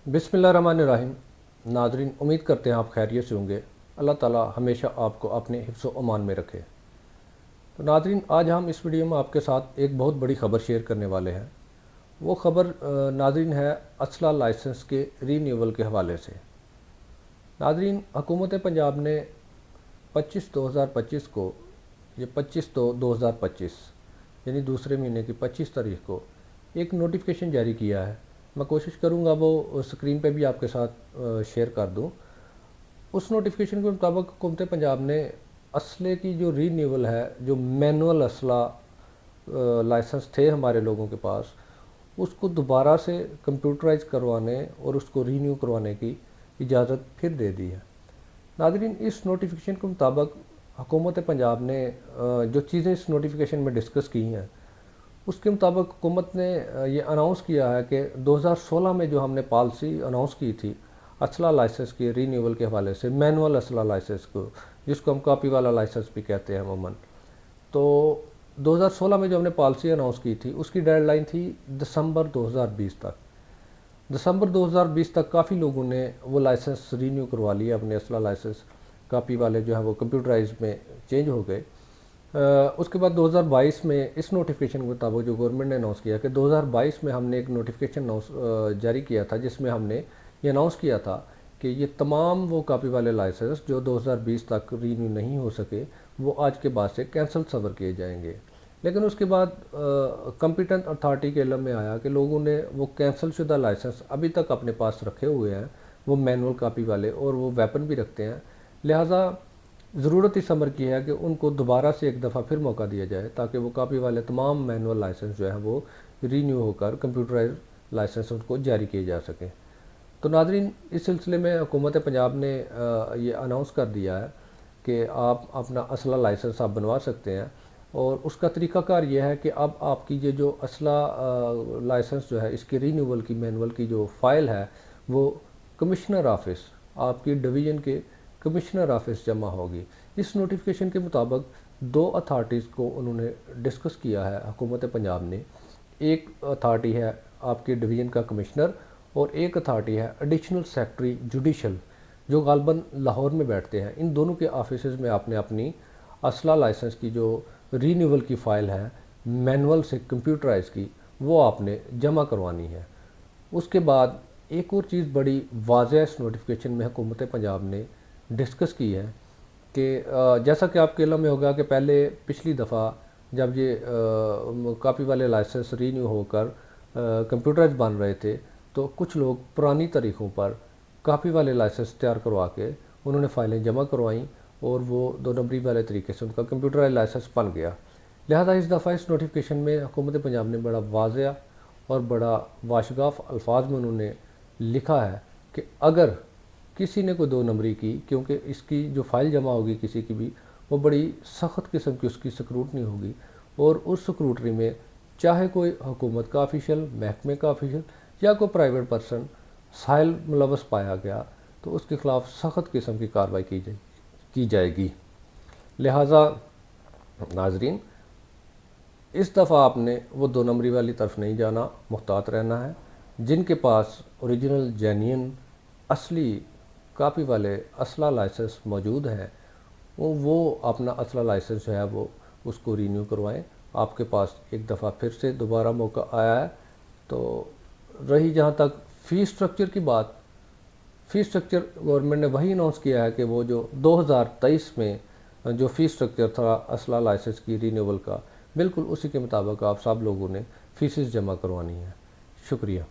बिस्मिल्लाहिर्रहमानिर्रहीम। नाज़रीन, उम्मीद करते हैं आप खैरियत से होंगे। अल्लाह ताला हमेशा आपको अपने हिफ्ज़ व अमान में रखे। तो नाज़रीन, आज हम इस वीडियो में आपके साथ एक बहुत बड़ी ख़बर शेयर करने वाले हैं। वो ख़बर नाज़रीन है असला लाइसेंस के रीन्यूअल के हवाले से। नाज़रीन, हुकूमत पंजाब ने 25/2025 को, ये 25/2/2025 यानी दूसरे महीने की 25 तारीख को एक नोटिफिकेशन जारी किया है। मैं कोशिश करूंगा वो स्क्रीन पे भी आपके साथ शेयर कर दूं। उस नोटिफिकेशन के मुताबिक हुकूमत पंजाब ने असले की जो रीन्यूअल है, जो मैनुअल असला लाइसेंस थे हमारे लोगों के पास, उसको दोबारा से कंप्यूटराइज करवाने और उसको रीन्यू करवाने की इजाज़त फिर दे दी है। नाज़रीन, इस नोटिफिकेशन के मुताबिक हुकूमत पंजाब ने जो चीज़ें इस नोटिफिकेशन में डिस्कस की हैं, उसके मुताबिक हुकूमत ने ये अनाउंस किया है कि 2016 में जो हमने पॉलिसी अनाउंस की थी असला लाइसेंस के रीन्यूअल के हवाले से, मैनुअल असला लाइसेंस को, जिसको हम कॉपी वाला लाइसेंस भी कहते हैं अमूमन, तो 2016 में जो हमने पॉलिसी अनाउंस की थी उसकी डेडलाइन थी दिसंबर 2020 तक। दिसंबर 2020 तक काफ़ी लोगों ने वो लाइसेंस रीन्यू करवा लिया अपने असला लाइसेंस। कॉपी वाले जो है वो कंप्यूटराइज में चेंज हो गए। उसके बाद 2022 में इस नोटिफिकेशन के मुताबिक जो गवर्नमेंट ने अनाउंस किया कि 2022 में हमने एक नोटिफिकेशन जारी किया था, जिसमें हमने ये अनाउंस किया था कि ये तमाम वो कॉपी वाले लाइसेंस जो 2020 तक रीन्यू नहीं हो सके वो आज के बाद से कैंसिल सवर किए जाएंगे। लेकिन उसके बाद कॉम्पिटेंट अथॉरिटी के इल्म में आया कि लोगों ने वो कैंसिल शुदा लाइसेंस अभी तक अपने पास रखे हुए हैं, वो मैनुअल कॉपी वाले, और वो वेपन भी रखते हैं। लिहाजा ज़रूरत इस अमर की है कि उनको दोबारा से एक दफ़ा फिर मौका दिया जाए ताकि वो कॉपी वाले तमाम मैनुअल लाइसेंस जो है वो रीन्यू होकर कंप्यूटराइज लाइसेंस उनको जारी किए जा सकें। तो नाज़रीन, इस सिलसिले में हुकूमत पंजाब ने ये अनाउंस कर दिया है कि आप अपना असला लाइसेंस आप बनवा सकते हैं, और उसका तरीक़ाकार यह है कि अब आपकी ये जो असला लाइसेंस जो है, इसकी रीन्यूअल की मैनुअल की जो फ़ाइल है वो कमिश्नर ऑफिस, आपकी डिवीज़न के कमिश्नर ऑफिस जमा होगी। इस नोटिफिकेशन के मुताबिक दो अथॉरिटीज़ को उन्होंने डिस्कस किया है हुकूमत पंजाब ने। एक अथॉरिटी है आपकी डिवीज़न का कमिश्नर, और एक अथॉरिटी है एडिशनल सेक्रेटरी जुडिशल, जो गालबन लाहौर में बैठते हैं। इन दोनों के ऑफिस में आपने अपनी असला लाइसेंस की जो रीन्यूअल की फ़ाइल है मैनुअल से कंप्यूटराइज की, वो आपने जमा करवानी है। उसके बाद एक और चीज़ बड़ी वाज़ेह इस नोटिफिकेशन में हुकूमत पंजाब ने डिस्कस की है कि जैसा कि आपके इल्म में होगा कि पहले पिछली दफ़ा जब ये कॉपी वाले लाइसेंस रीन्यू होकर कंप्यूटराइज बन रहे थे, तो कुछ लोग पुरानी तरीक़ों पर कॉपी वाले लाइसेंस तैयार करवा के उन्होंने फ़ाइलें जमा करवाईं, और वो 2 नंबरी वाले तरीके से उनका कंप्यूटराइज लाइसेंस बन गया। लिहाजा इस दफ़ा इस नोटिफिकेशन में हुकूमत पंजाब ने बड़ा वाज़ेह और बड़ा वाशगाफ अल्फाज में उन्होंने लिखा है कि अगर किसी ने कोई 2 नंबरी की, क्योंकि इसकी जो फ़ाइल जमा होगी किसी की भी, वो बड़ी सख्त किस्म की उसकी स्क्रूटनी होगी, और उस स्क्रूटनी में चाहे कोई हुकूमत का ऑफिशियल, महकमे का ऑफिशियल या कोई प्राइवेट पर्सन साहिल मुलवस पाया गया तो उसके ख़िलाफ़ सख्त किस्म की कार्रवाई की जाएगी। लिहाजा नाजरीन, इस दफ़ा आपने वो 2 नंबरी वाली तरफ नहीं जाना, मुहतात रहना है। जिनके पास ओरिजिनल जेन्युइन असली कॉपी वाले असला लाइसेंस मौजूद हैं, वो अपना असला लाइसेंस जो है वो उसको रीन्यू करवाएं। आपके पास एक दफ़ा फिर से दोबारा मौका आया है। तो रही जहाँ तक फ़ीस स्ट्रक्चर की बात, फ़ीस स्ट्रक्चर गवर्नमेंट ने वही अनाउंस किया है कि वो जो 2023 में जो फ़ीस स्ट्रक्चर था असला लाइसेंस की रीन्यूअल का, बिल्कुल उसी के मुताबिक आप सब लोगों ने फ़ीसेस जमा करवानी है। शुक्रिया।